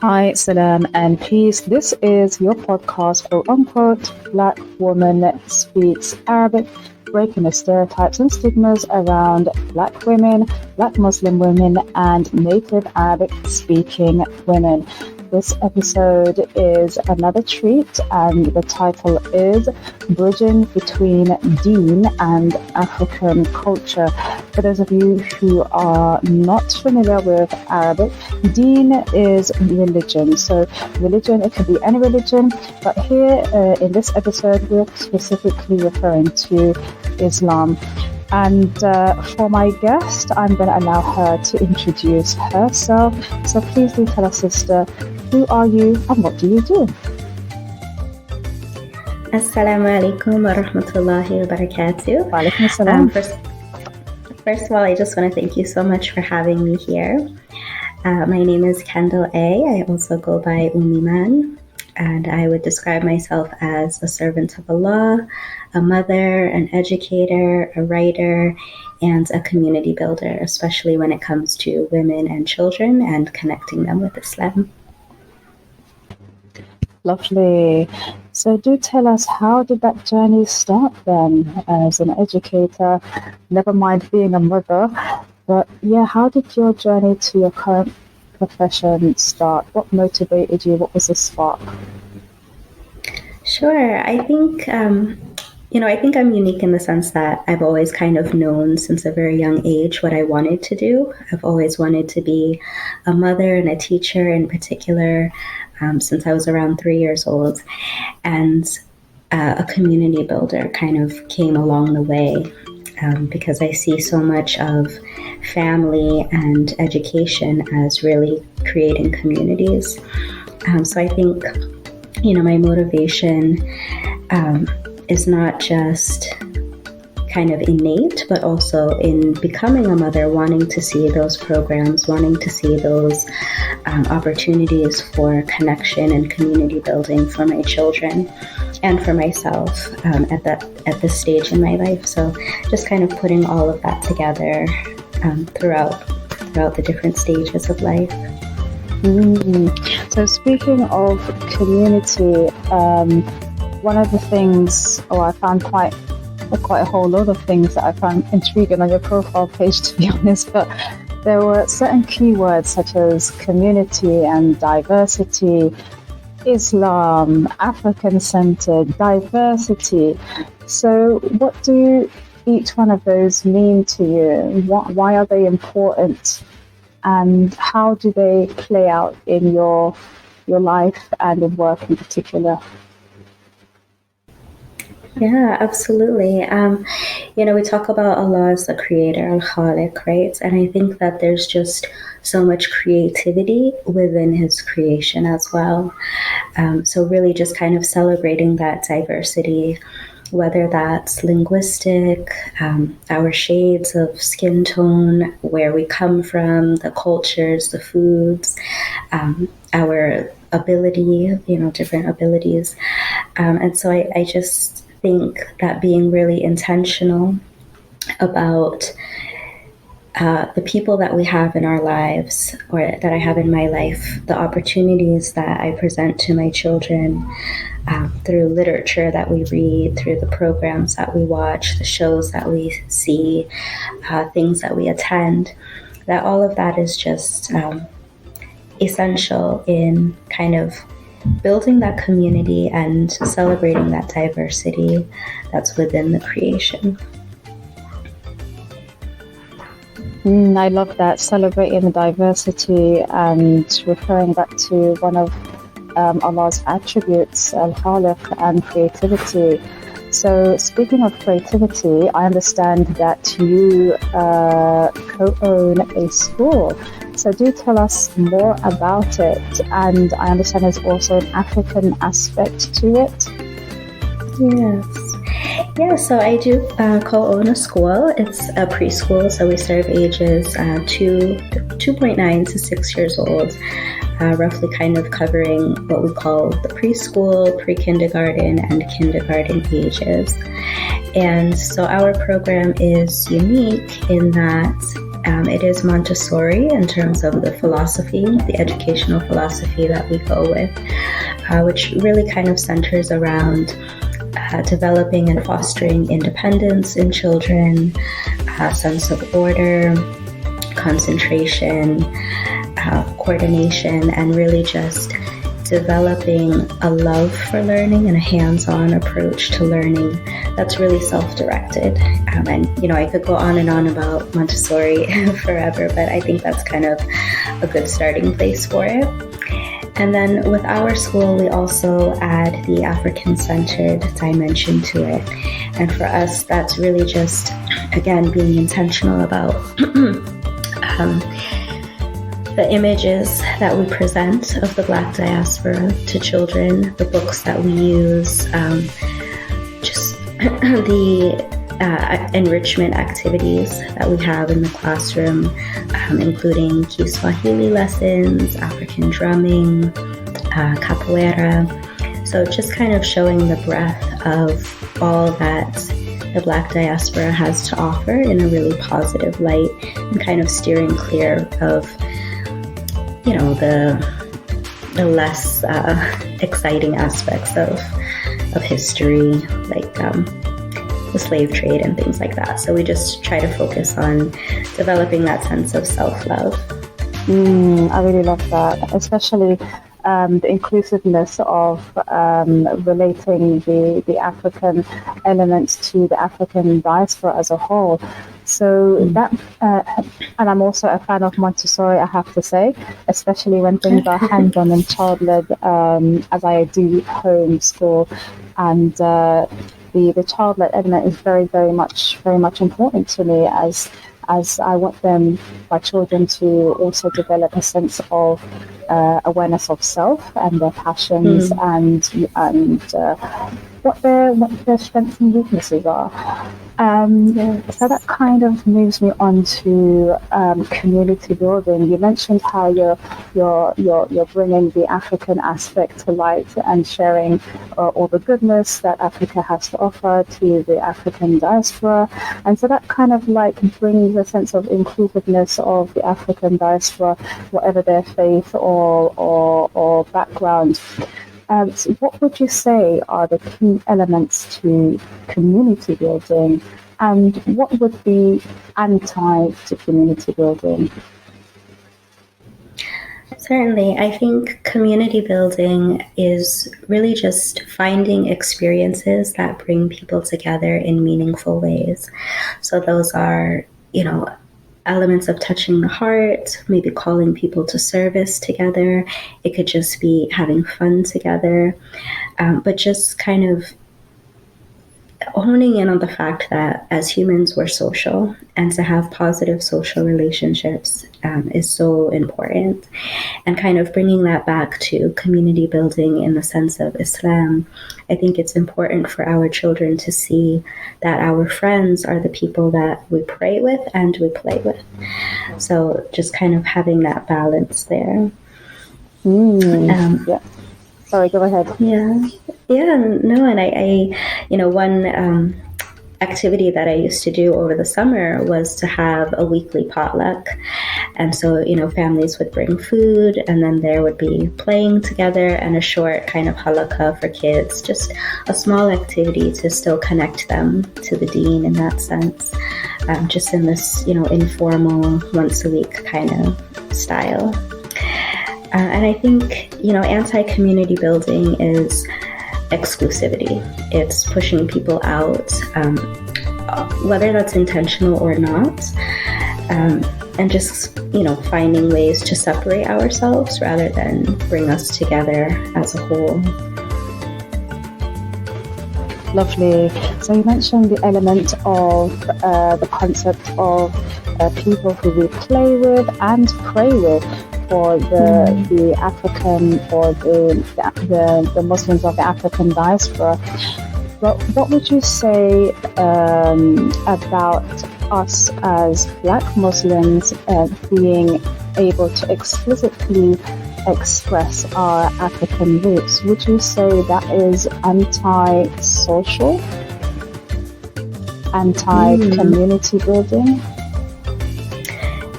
Hi, salam, and peace. This is your podcast, quote unquote, Black Woman Speaks Arabic, breaking the stereotypes and stigmas around Black women, Black Muslim women, and Native Arabic speaking women. This episode is another treat, and the title is Bridging Between Deen and African Culture. For those of you who are not familiar with Arabic, Deen is religion. So religion, it could be any religion, but here in this episode, we're specifically referring to Islam. And for my guest, I'm going to allow her to introduce herself. So please do tell us, sister, who are you and what do you do? Assalamu alaikum wa rahmatullahi wa barakatuh. Wa alaikum assalam. First of all, I just want to thank you so much for having me here. My name is Kendell A. I also go by Iman, and I would describe myself as a servant of Allah, a mother, an educator, a writer, and a community builder, especially when it comes to women and children and connecting them with Islam. Lovely. So do tell us, how did that journey start then as an educator? Never mind being a mother, but yeah, how did your journey to your current profession start? What motivated you? What was the spark? Sure. I think I'm unique in the sense that I've always kind of known since a very young age what I wanted to do. I've always wanted to be a mother and a teacher in particular, since I was around 3 years old. And a community builder kind of came along the way because I see so much of family and education as really creating communities. So I think, my motivation is not just kind of innate, but also in becoming a mother, wanting to see those programs, wanting to see those opportunities for connection and community building for my children and for myself at this stage in my life. So just kind of putting all of that together throughout the different stages of life. So speaking of community, one of the things, I found quite a whole lot of things that I found intriguing on your profile page, to be honest, but there were certain keywords such as community and diversity, Islam, African-centered, diversity. So what do each one of those mean to you? Why are they important? And how do they play out in your life and in work in particular? Yeah, absolutely. We talk about Allah as the creator, Al-Khaliq, right? And I think that there's just so much creativity within his creation as well. So really just kind of celebrating that diversity, whether that's linguistic, our shades of skin tone, where we come from, the cultures, the foods, our ability, different abilities. And so I just think that being really intentional about the people that we have in our lives, or that I have in my life, the opportunities that I present to my children through literature that we read, through the programs that we watch, the shows that we see, things that we attend, that all of that is just essential in kind of building that community and celebrating that diversity that's within the creation. I love that, celebrating the diversity and referring back to one of Allah's attributes, Al-Khaliq, and creativity. So speaking of creativity, I understand that you co-own a school. So do tell us more about it. And I understand there's also an African aspect to it. Yes. Yeah, so I do co-own a school. It's a preschool, so we serve ages 2.9 to 6 years old, roughly kind of covering what we call the preschool, pre-kindergarten, and kindergarten ages. And so our program is unique in that It is Montessori in terms of the philosophy, the educational philosophy that we go with, which really kind of centers around developing and fostering independence in children, a sense of order, concentration, coordination, and really just developing a love for learning and a hands-on approach to learning that's really self-directed. And, I could go on and on about Montessori forever, but I think that's kind of a good starting place for it. And then with our school, we also add the African-centered dimension to it. And for us, that's really just, again, being intentional about the images that we present of the Black diaspora to children, the books that we use, just the enrichment activities that we have in the classroom, including Kiswahili lessons, African drumming, capoeira. So just kind of showing the breadth of all that the Black diaspora has to offer in a really positive light, and kind of steering clear of the less exciting aspects of history, like the slave trade and things like that. So we just try to focus on developing that sense of self-love. I really love that, especially the inclusiveness of relating the African elements to the African diaspora as a whole. So that, and I'm also a fan of Montessori, I have to say, especially when things are hands-on and child-led, as I do homeschool, and the child-led element is very, very much important to me, as I want my children to also develop a sense of awareness of self and their passions and what their strengths and weaknesses are. So that kind of moves me on to community building. You mentioned how you're bringing the African aspect to light and sharing all the goodness that Africa has to offer to the African diaspora, and so that kind of like brings a sense of inclusiveness of the African diaspora, whatever their faith or background. So what would you say are the key elements to community building, and what would be anti to community building? Certainly, I think community building is really just finding experiences that bring people together in meaningful ways. So those are, elements of touching the heart, maybe calling people to service together. It could just be having fun together, but just kind of honing in on the fact that as humans, we're social, and to have positive social relationships is so important. And kind of bringing that back to community building in the sense of Islam, I think it's important for our children to see that our friends are the people that we pray with and we play with. So just kind of having that balance there. Yeah. Sorry, go ahead. And I one activity that I used to do over the summer was to have a weekly potluck. And so, families would bring food, and then there would be playing together and a short kind of halakha for kids, just a small activity to still connect them to the Deen in that sense, just in this, informal, once a week kind of style. And I think, anti-community building is exclusivity. It's pushing people out, whether that's intentional or not, and just, finding ways to separate ourselves rather than bring us together as a whole. Lovely. So you mentioned the element of the concept of people who we play with and pray with. For the African or the Muslims of the African diaspora, but what would you say about us as Black Muslims being able to explicitly express our African roots? Would you say that is anti-social, anti-community building?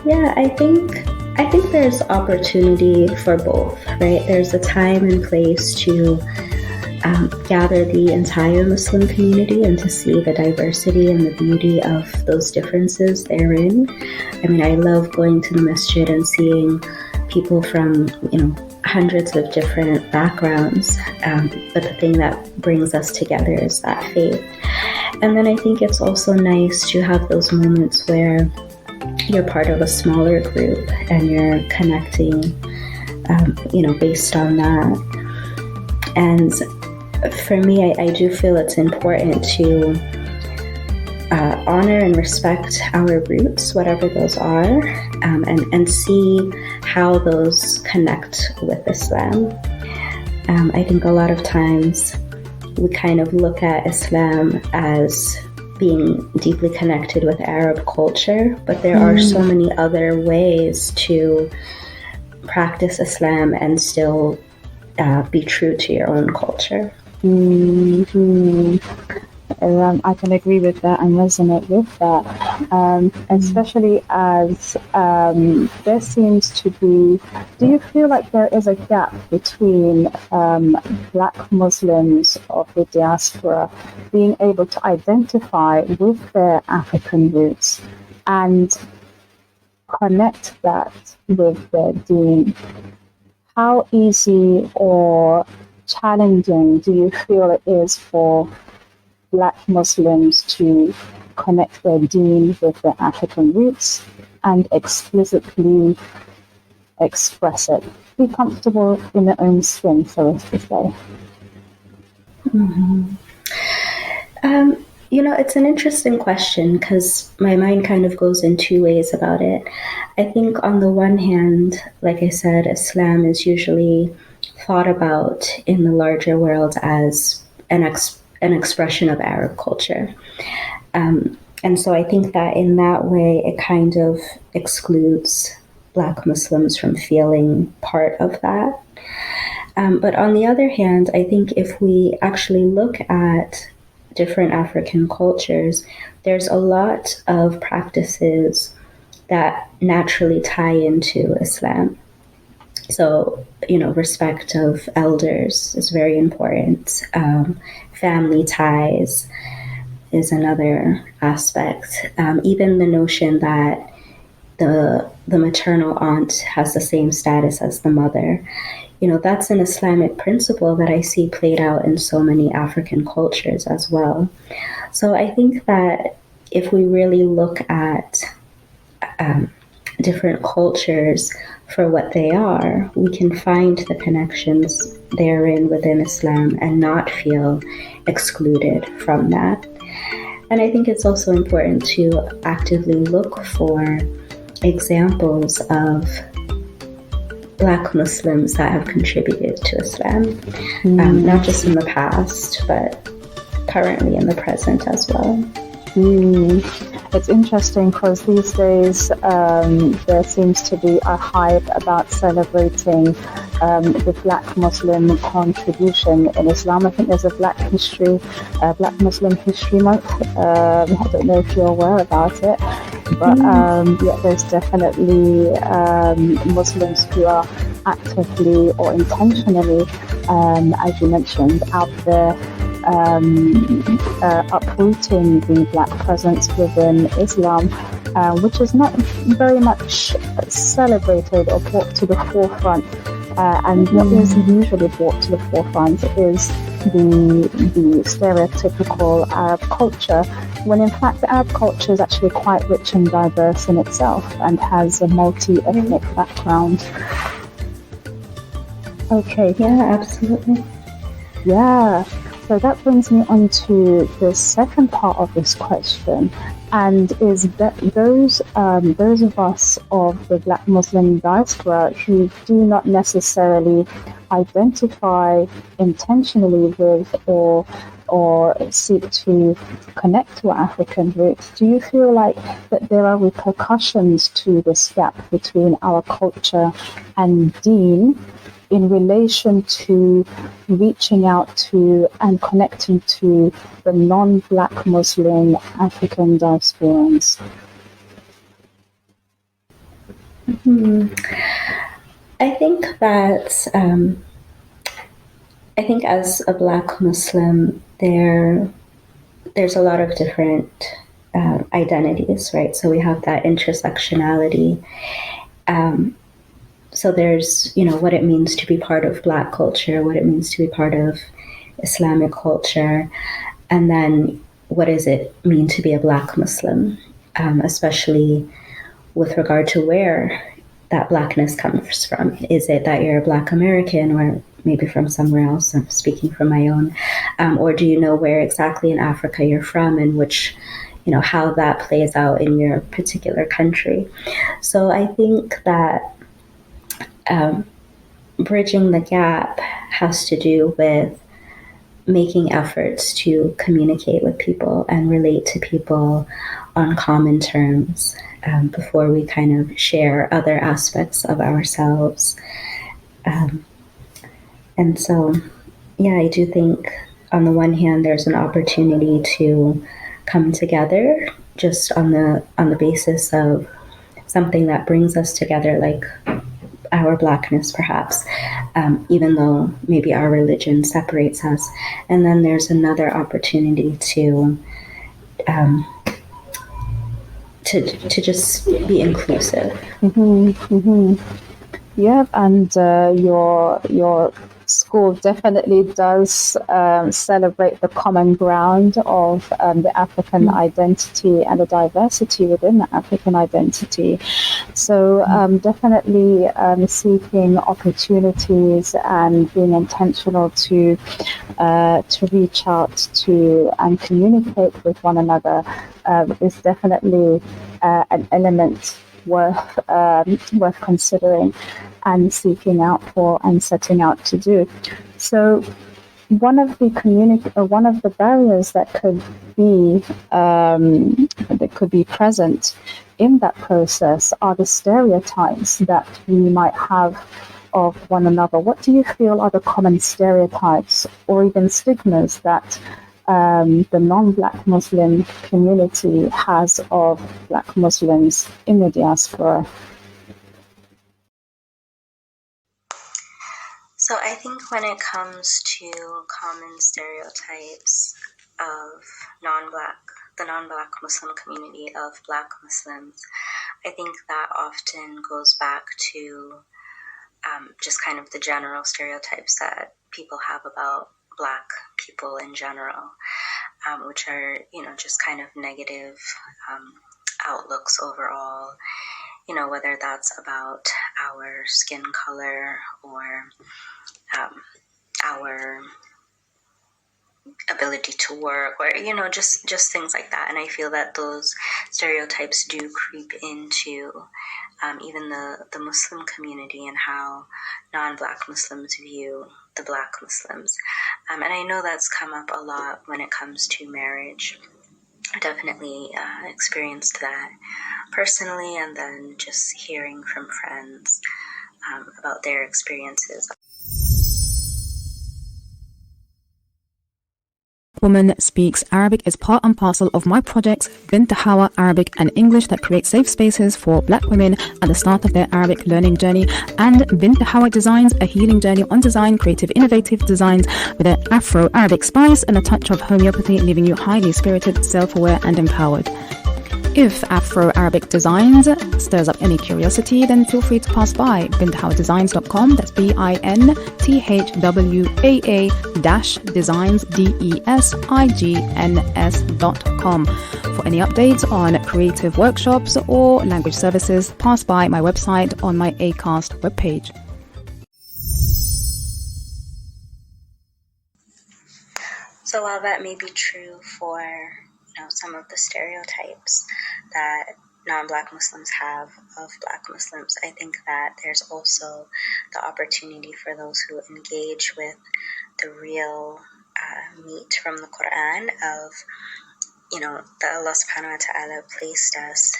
Yeah, I think there's opportunity for both, right? There's a time and place to gather the entire Muslim community and to see the diversity and the beauty of those differences therein. I mean, I love going to the masjid and seeing people from, hundreds of different backgrounds, but the thing that brings us together is that faith. And then I think it's also nice to have those moments where you're part of a smaller group and you're connecting, based on that. And for me, I do feel it's important to honor and respect our roots, whatever those are, and see how those connect with Islam. I think a lot of times we kind of look at Islam as being deeply connected with Arab culture, but there are so many other ways to practice Islam and still be true to your own culture. I can agree with that and resonate with that, especially as there seems to be, do you feel like there is a gap between Black Muslims of the diaspora being able to identify with their African roots and connect that with their Deen? How easy or challenging do you feel it is for Black Muslims to connect their Deen with their African roots and explicitly express it? Be comfortable in their own skin, so as to say. It's an interesting question because my mind kind of goes in two ways about it. I think on the one hand, like I said, Islam is usually thought about in the larger world as an expression of Arab culture. And so I think that in that way, it kind of excludes Black Muslims from feeling part of that. But on the other hand, I think if we actually look at different African cultures, there's a lot of practices that naturally tie into Islam. So, respect of elders is very important. Family ties is another aspect. Even the notion that the maternal aunt has the same status as the mother. That's an Islamic principle that I see played out in so many African cultures as well. So I think that if we really look at different cultures for what they are, we can find the connections therein within Islam and not feel excluded from that. And I think it's also important to actively look for examples of Black Muslims that have contributed to Islam, not just in the past, but currently in the present as well. It's interesting because these days there seems to be a hype about celebrating the Black Muslim contribution in Islam. I think there's a Black Muslim History Month. I don't know if you're aware about it, but there's definitely Muslims who are actively or intentionally, as you mentioned, out there uprooting the Black presence within Islam, which is not very much celebrated or brought to the forefront. And what is usually brought to the forefront is the stereotypical Arab culture, when in fact the Arab culture is actually quite rich and diverse in itself and has a multi-ethnic background. Okay. Yeah, absolutely. Yeah. So that brings me on to the second part of this question, and is that those of us of the Black Muslim diaspora who do not necessarily identify intentionally with or seek to connect to African roots, do you feel like that there are repercussions to this gap between our culture and Deen in relation to reaching out to and connecting to the non-Black Muslim African diasporans? Hmm. I think that I think as a Black Muslim, there's a lot of different identities, right? So we have that intersectionality. So there's, what it means to be part of Black culture, what it means to be part of Islamic culture, and then what does it mean to be a Black Muslim, especially with regard to where that Blackness comes from. Is it that you're a Black American or maybe from somewhere else? I'm speaking from my own. Or do you know where exactly in Africa you're from and which, how that plays out in your particular country? So I think that bridging the gap has to do with making efforts to communicate with people and relate to people on common terms before we kind of share other aspects of ourselves. And so, yeah, I do think on the one hand, there's an opportunity to come together just on the basis of something that brings us together, like our Blackness, perhaps, even though maybe our religion separates us. And then there's another opportunity to just be inclusive. Yeah, and your school definitely does celebrate the common ground of the African identity and the diversity within the African identity. So definitely seeking opportunities and being intentional to reach out to and communicate with one another is definitely an element worth considering and seeking out for and setting out to do. So one of the barriers that could be present in that process are the stereotypes that we might have of one another. What do you feel are the common stereotypes or even stigmas that the non-Black Muslim community has of Black Muslims in the diaspora? So I think when it comes to common stereotypes of the non-Black Muslim community of Black Muslims, I think that often goes back to just kind of the general stereotypes that people have about Black people in general, which are, just kind of negative outlooks overall, whether that's about our skin color or our ability to work, or just things like that. And I feel that those stereotypes do creep into even the Muslim community and how non-Black Muslims view the Black Muslims. And I know that's come up a lot when it comes to marriage. I definitely experienced that personally, and then just hearing from friends about their experiences. Woman Speaks Arabic is part and parcel of my projects hand.Who Arabic and English that create safe spaces for Black women at the start of their Arabic learning journey, and hand.Who Designs, a healing journey on design, creative, innovative designs with an Afro-Arabic spice and a touch of homeopathy, leaving you highly spirited, self-aware and empowered. If Afro-Arabic Designs stirs up any curiosity, then feel free to pass by binthawadesigns.com. That's BINTHWAA-designs, DESIGNS.com. For any updates on creative workshops or language services, pass by my website on my Acast webpage. So while that may be true for some of the stereotypes that non-Black Muslims have of Black Muslims, I think that there's also the opportunity for those who engage with the real meat from the Quran of, that Allah subhanahu wa ta'ala placed us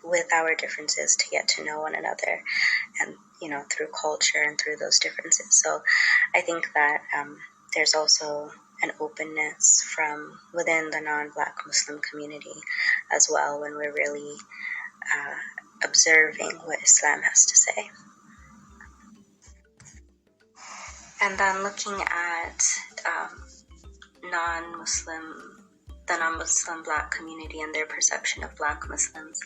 with our differences to get to know one another, and, through culture and through those differences. So I think that there's also an openness from within the non-Black Muslim community as well, when we're really observing what Islam has to say. And then looking at the non-Muslim Black community and their perception of Black Muslims,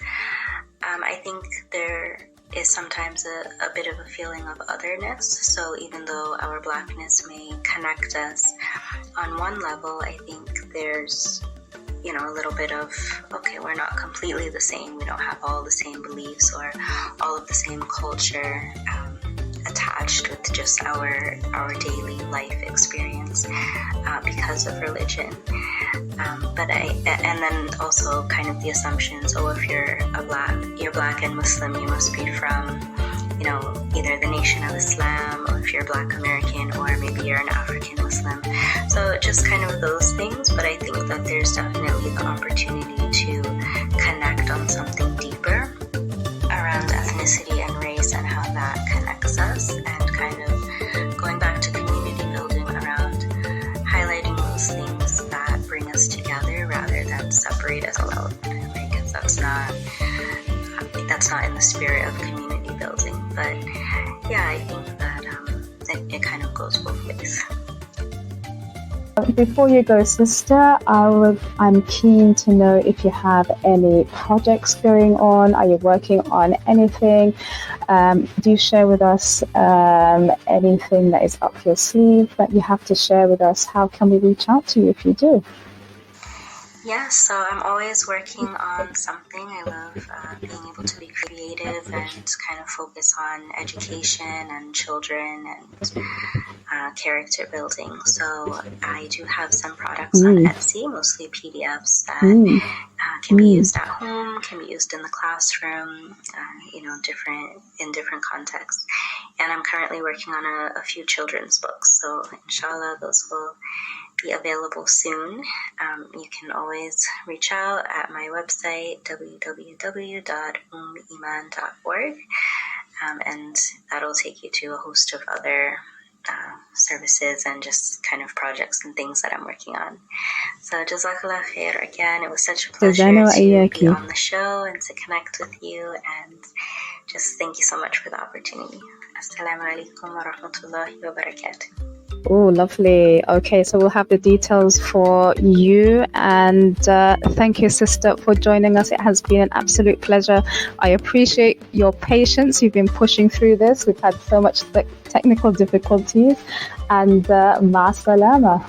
I think there is sometimes a bit of a feeling of otherness. So even though our Blackness may connect us on one level, I think there's a little bit of, okay, we're not completely the same. We don't have all the same beliefs or all of the same culture attached with just our daily life experience because of religion. And then also kind of the assumptions, if you're Black and Muslim, you must be from, either the Nation of Islam, or if you're Black American, or maybe you're an African Muslim. So just kind of those things, but I think that there's definitely the opportunity to connect on something deeper around ethnicity and race and how that connects us, and kind of going back to community building around highlighting those things that bring us together rather than separate us out, because that's not in the spirit of community building. But yeah, I think that it kind of goes both ways. Before you go, sister, I'm keen to know if you have any projects going on. Are you working on anything? Do you share with us anything that is up your sleeve that you have to share with us? How can we reach out to you if you do? Yes, so I'm always working on something. I love being able to be creative and kind of focus on education and children and character building. So I do have some products on Etsy, mostly PDFs that can be used at home, can be used in the classroom, in different contexts. And I'm currently working on a few children's books. So inshallah, those will be available soon. You can always reach out at my website, www.ummiman.org, and that'll take you to a host of other services and just kind of projects and things that I'm working on. So Jazakallah khair again. It was such a pleasure to be on the show and to connect with you, and just thank you so much for the opportunity. Assalamu alaikum wa rahmatullahi wa barakatuh. Oh, lovely. Okay, so we'll have the details for you. And thank you, sister, for joining us. It has been an absolute pleasure. I appreciate your patience. You've been pushing through this. We've had so much technical difficulties. And ma salama.